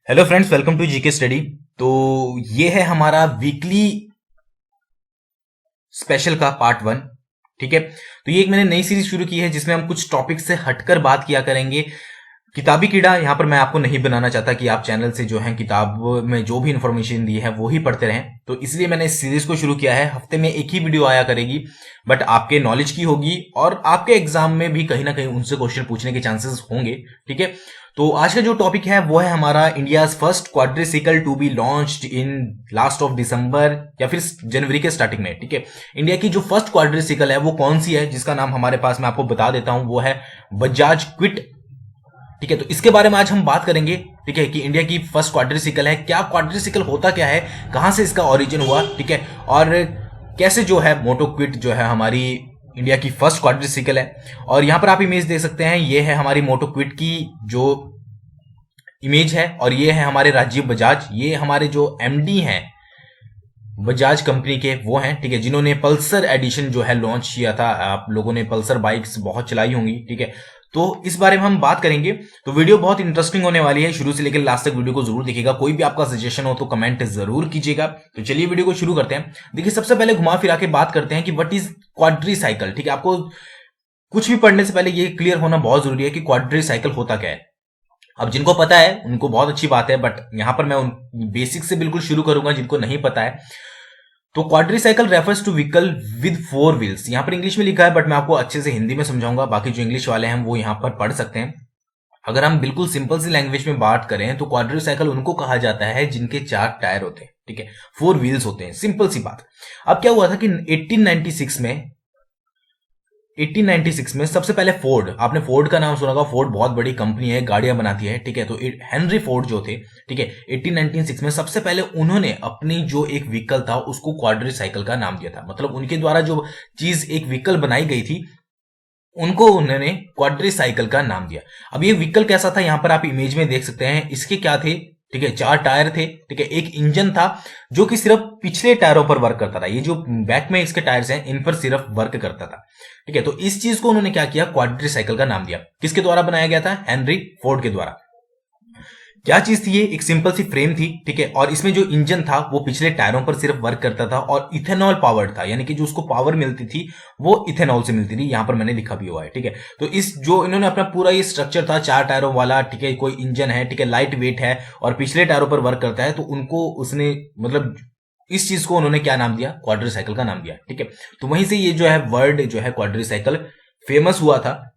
Hello friends, welcome to GK study. तो ये है हमारा वीकली स्पेशल का पार्ट 1। ठीक है, तो ये एक मैंने नई सीरीज शुरू की है जिसमें हम कुछ टॉपिक से हटकर बात किया करेंगे। किताबी कीड़ा यहां पर मैं आपको नहीं बनाना चाहता कि आप चैनल से जो है किताब में जो भी इंफॉर्मेशन दी है वो ही पढ़ते रहें, तो इसलिए मैंने इस सीरीज को शुरू किया है। हफ्ते में एक ही वीडियो आया करेगी, बट आपके नॉलेज की होगी और आपके एग्जाम में भी कहीं ना कहीं उनसे क्वेश्चन पूछने के चांसेस होंगे। ठीक है, तो आज का जो टॉपिक है वो है हमारा India first quadricycle to be launched in last of December या फिर जनवरी के स्टार्टिंग में। ठीक है, इंडिया की जो फर्स्ट क्वाड्रिसिकल है वो कौन सी है, जिसका नाम हमारे पास मैं आपको बता देता हूं, वो है बजाज क्विट। ठीक है, तो इसके बारे में आज हम बात करेंगे। ठीक है, कि इंडिया की फर्स्ट क्वाड्रिसिकल है, क्या क्वाड्रिसिकल होता क्या है, कहां से इसका ओरिजिन हुआ। ठीक है, और कैसे जो है मोटो क्विट जो है हमारी इंडिया की फर्स्ट क्वाड्रिसिकल है। और यहां पर आप इमेज देख सकते हैं, ये है हमारी मोटो क्विट की जो इमेज है, और ये है हमारे राजीव बजाज, ये हमारे जो एमडी हैं बजाज कंपनी के वो हैं। ठीक है, जिन्होंने पल्सर एडिशन जो है लॉन्च किया था। आप लोगों ने पल्सर बाइक्स बहुत चलाई होंगी। ठीक है, तो इस बारे में हम बात करेंगे। तो वीडियो बहुत इंटरेस्टिंग होने वाली है, शुरू से लेकर लास्ट तक वीडियो को जरूर देखिएगा। कोई भी आपका सजेशन हो तो कमेंट जरूर कीजिएगा। तो चलिए वीडियो को शुरू करते हैं। देखिए, सबसे पहले घुमा फिरा के बात करते हैं कि व्हाट इज क्वाड्रिसाइकिल। ठीक है, आपको कुछ भी पढ़ने से पहले ये क्लियर होना बहुत जरूरी है कि क्वाड्रिसाइकिल होता क्या है। अब जिनको पता है उनको बहुत अच्छी बात है, बट यहां पर मैं उन बेसिक से बिल्कुल शुरू करूंगा जिनको नहीं पता है। तो quadricycle refers to vehicle with 4 wheels. यहां पर इंग्लिश में लिखा है, बट मैं आपको अच्छे से हिंदी में समझाऊंगा। बाकी जो इंग्लिश वाले हैं वो यहां पर पढ़ सकते हैं। अगर हम बिल्कुल सिंपल सी लैंग्वेज में बात करें तो क्वाड्रिसाइकिल उनको कहा जाता है जिनके 4 टायर होते हैं। ठीक है, 4 व्हील्स होते हैं, सिंपल सी बात। अब क्या हुआ था कि 1896 में सबसे पहले फोर्ड, आपने फोर्ड का नाम सुना होगा। फोर्ड बहुत बड़ी कंपनी है, गाड़ियां बनाती है। ठीक है, तो हेनरी फोर्ड जो थे, ठीक है, 1896 में सबसे पहले उन्होंने अपनी जो एक व्हीकल था उसको क्वाड्रिसाइकिल का नाम दिया था। मतलब उनके द्वारा जो चीज एक व्हीकल बनाई गई थी उनको उन्होंने क्वाड्रिसाइकिल का नाम दिया। अब ये व्हीकल कैसा था, यहां पर आप इमेज में देख सकते हैं। इसके क्या थे, ठीक है, 4 टायर थे। ठीक है, एक इंजन था जो कि सिर्फ पिछले टायरों पर वर्क करता था। ये जो बैक में इसके टायर्स हैं इन पर सिर्फ वर्क करता था। ठीक है, तो इस चीज को उन्होंने क्या किया, क्वाड्रिसाइकिल का नाम दिया। किसके द्वारा बनाया गया था, हेनरी फोर्ड के द्वारा। क्या चीज थी ये, एक सिंपल सी फ्रेम थी। ठीक है, और इसमें जो इंजन था वो पिछले टायरों पर सिर्फ वर्क करता था और इथेनॉल पावर्ड था, यानी कि जो उसको पावर मिलती थी वो इथेनॉल से मिलती थी। यहां पर मैंने लिखा भी हुआ है। ठीक है, तो इस जो इन्होंने अपना पूरा ये स्ट्रक्चर था 4 टायरों वाला, ठीक है, कोई इंजन है, ठीक है, लाइट वेट है और पिछले टायरों पर वर्क करता है, तो उनको उसने मतलब इस चीज को उन्होंने क्या नाम दिया, क्वाड्रिसाइकिल का नाम दिया। ठीक है, तो वहीं से ये जो है वर्ड जो है क्वाड्रिसाइकिल फेमस हुआ था।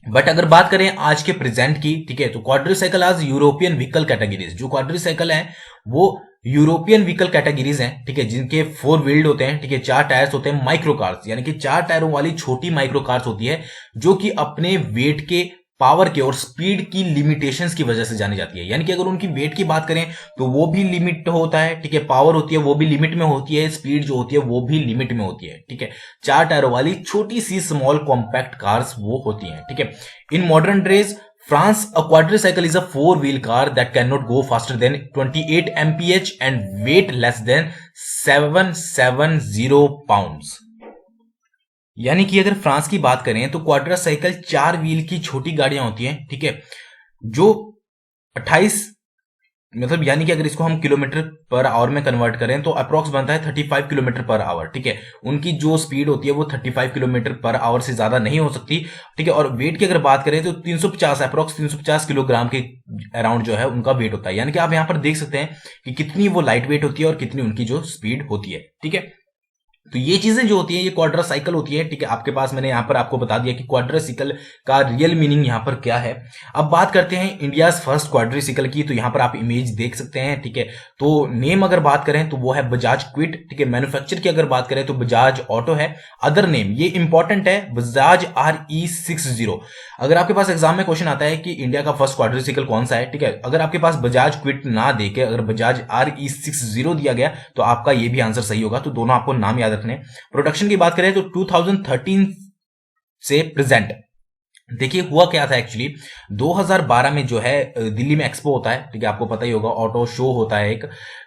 बट अगर बात करें आज के प्रेजेंट की, ठीक है, तो क्वाड्रिसाइकिल आज यूरोपियन व्हीकल कैटेगरीज, जो क्वाड्रिसाइकिल है वो यूरोपियन व्हीकल कैटेगरीज हैं। ठीक है, जिनके 4 व्हील्ड होते हैं, ठीक है, 4 टायर्स होते हैं, माइक्रो कार्स, यानी कि 4 टायरों वाली छोटी माइक्रो कार्स होती है जो कि अपने वेट के, पावर के और स्पीड की लिमिटेशंस की वजह से जानी जाती है। यानी कि अगर उनकी वेट की बात करें तो वो भी लिमिट होता है। ठीक है, पावर होती है वो भी लिमिट में होती है, स्पीड जो होती है वो भी लिमिट में होती है। ठीक है, 4 टायरों वाली छोटी सी स्मॉल कॉम्पैक्ट कार्स वो होती हैं। ठीक है, in modern days France, a quadricycle is a 4-wheel car that cannot go faster than 28 mph and weight less than 770 pounds। यानी कि अगर फ्रांस की बात करें तो क्वाड्रासाइकिल 4 व्हील की छोटी गाड़ियां होती हैं। ठीक है, जो 28 मतलब यानी कि अगर इसको हम किलोमीटर पर आवर में कन्वर्ट करें तो अप्रोक्स बनता है 35 किलोमीटर पर आवर। ठीक है, उनकी जो स्पीड होती है वो 35 किलोमीटर पर आवर से ज्यादा नहीं हो सकती। ठीक है, और वेट की अगर बात करें तो 350 अप्रोक्स 350 किलोग्राम के अराउंड जो है उनका वेट होता है। यानी कि आप यहां पर देख सकते हैं कि कितनी वो लाइट वेट होती है और कितनी उनकी जो स्पीड होती है। ठीक है, तो ये चीजें जो होती है ये क्वाड्रासाइकिल होती है। ठीक है, आपके पास मैंने यहां पर आपको बता दिया कि क्वाड्रासाइकिल का रियल मीनिंग यहां पर क्या है। अब बात करते हैं इंडिया फर्स्ट क्वाड्रासाइकिल की, तो यहां पर आप इमेज देख सकते हैं। ठीक है, तो नेम अगर बात करें तो वो है बजाज क्विट। ठीक है, मैन्युफैक्चर की अगर बात करें तो बजाज ऑटो है। अदर नेम ये इंपॉर्टेंट है, बजाज RE60। अगर आपके पास एग्जाम में क्वेश्चन आता है कि इंडिया का फर्स्ट क्वाड्रासाइकिल कौन सा है, ठीक है, अगर आपके पास बजाज क्विट ना देके अगर बजाज RE60 दिया गया तो आपका ये भी आंसर सही होगा। तो दोनों आपको नाम याद रखने। प्रोडक्शन की बात करें तो 2013 से प्रेजेंट, देखिए हुआ क्या था एक्चुअली, 2012 में जो है दिल्ली में एक्सपो होता है। ठीक है, आपको पता ही होगा, ऑटो शो होता है एक,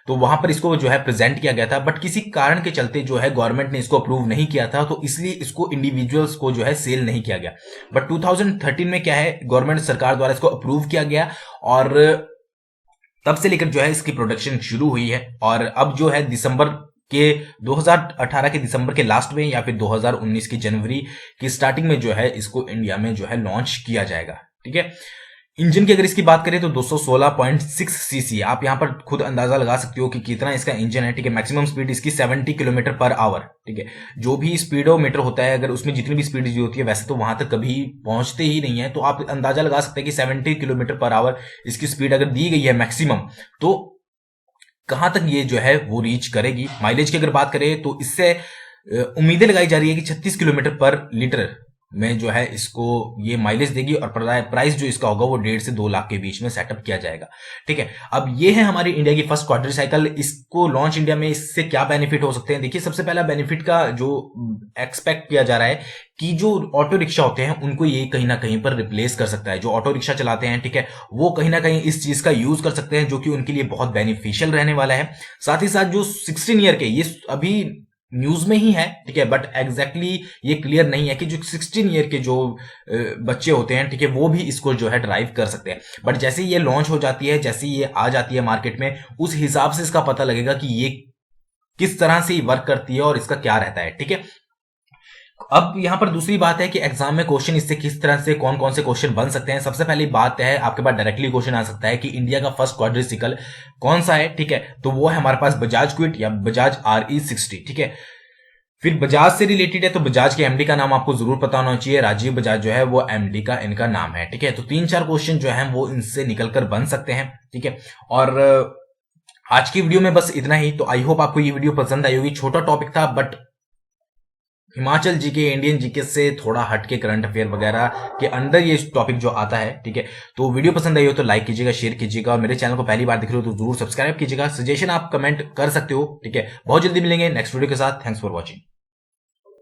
तो वहां पर इसको जो है प्रेजेंट किया गया था। बट किसी कारण के चलते जो है गवर्नमेंट ने इसको अप्रूव नहीं किया था, तो इसलिए इसको इंडिविजुअल्स को जो है सेल नहीं किया गया। बट 2013 में क्या है, गवर्नमेंट सरकार द्वारा इसको अप्रूव किया गया और तब से लेकर जो है इसकी प्रोडक्शन शुरू हुई है और अब जो है दिसंबर के 2018 के दिसंबर के लास्ट में या फिर 2019 की जनवरी की स्टार्टिंग में जो है इसको इंडिया में जो है लॉन्च किया जाएगा। ठीक है, इंजन की अगर इसकी बात करें तो 216.6 सीसी, आप यहां पर खुद अंदाजा लगा सकते हो कि कितना इसका इंजन है। ठीक है, मैक्सिमम स्पीड इसकी 70 किलोमीटर पर आवर। ठीक है, जो भी स्पीडोमीटर होता है अगर उसमें जितनी भी स्पीड दी होती है वैसे तो वहां तक कभी पहुंचते ही नहीं है, तो आप अंदाजा लगा सकते हैं कि 70 किलोमीटर पर आवर इसकी स्पीड अगर दी गई है मैक्सिमम, तो कहां तक ये जो है वो रीच करेगी। माइलेज की अगर बात करें तो इससे उम्मीदें लगाई जा रही है कि 36 किलोमीटर पर लीटर में जो है इसको ये माइलेज देगी और प्राइस जो इसका होगा वो 1.5 से 2 लाख के बीच में सेटअप किया जाएगा। ठीक है, अब ये है हमारी इंडिया की फर्स्ट क्वाड्रीसाइकिल। इसको लॉन्च इंडिया में इससे क्या बेनिफिट हो सकते हैं? देखिए, सबसे पहला बेनिफिट का जो एक्सपेक्ट किया जा रहा है कि जो ऑटो रिक्शा होते हैं उनको ये कहीं ना कहीं पर रिप्लेस कर सकता है। जो ऑटो रिक्शा चलाते हैं, ठीक है, वो कहीं ना कहीं इस चीज का यूज कर सकते हैं, जो कि उनके लिए बहुत बेनिफिशियल रहने वाला है। साथ ही साथ जो 16 ईयर के, ये अभी न्यूज में ही है, ठीक है, बट एग्जैक्टली ये क्लियर नहीं है कि जो 16 ईयर के जो बच्चे होते हैं, ठीक है, वो भी इसको जो है ड्राइव कर सकते हैं। बट जैसे ये लॉन्च हो जाती है, जैसे ये आ जाती है मार्केट में, उस हिसाब से इसका पता लगेगा कि ये किस तरह से वर्क करती है और इसका क्या रहता है। ठीक है, अब यहां पर दूसरी बात है कि एग्जाम में क्वेश्चन इससे किस तरह से कौन कौन से क्वेश्चन बन सकते हैं। सबसे पहली बात है, आपके पास डायरेक्टली क्वेश्चन आ सकता है कि इंडिया का फर्स्ट क्वाड्रिसिकल कौन सा है। ठीक है, तो वो है हमारे पास बजाज क्विड या बजाज RE60। ठीक है, फिर बजाज से रिलेटेड है तो बजाज के एमडी का नाम आपको जरूर पता होना चाहिए, राजीव बजाज जो है वो एमडी का इनका नाम है। ठीक है, तो 3-4 क्वेश्चन जो है वो इनसे निकलकर बन सकते हैं। ठीक है, और आज की वीडियो में बस इतना ही। तो आई होप आपको ये वीडियो पसंद आई होगी। छोटा टॉपिक था but Himachal GK, Indian GK से थोड़ा हटके करंट अफेयर वगैरह के अंदर ये टॉपिक जो आता है। ठीक है, तो वीडियो पसंद आई हो तो लाइक कीजिएगा, शेयर कीजिएगा और मेरे चैनल को पहली बार दिख रहे हो तो जरूर सब्सक्राइब कीजिएगा। सजेशन आप कमेंट कर सकते हो। ठीक है, बहुत जल्दी मिलेंगे नेक्स्ट वीडियो के साथ। Thanks for watching.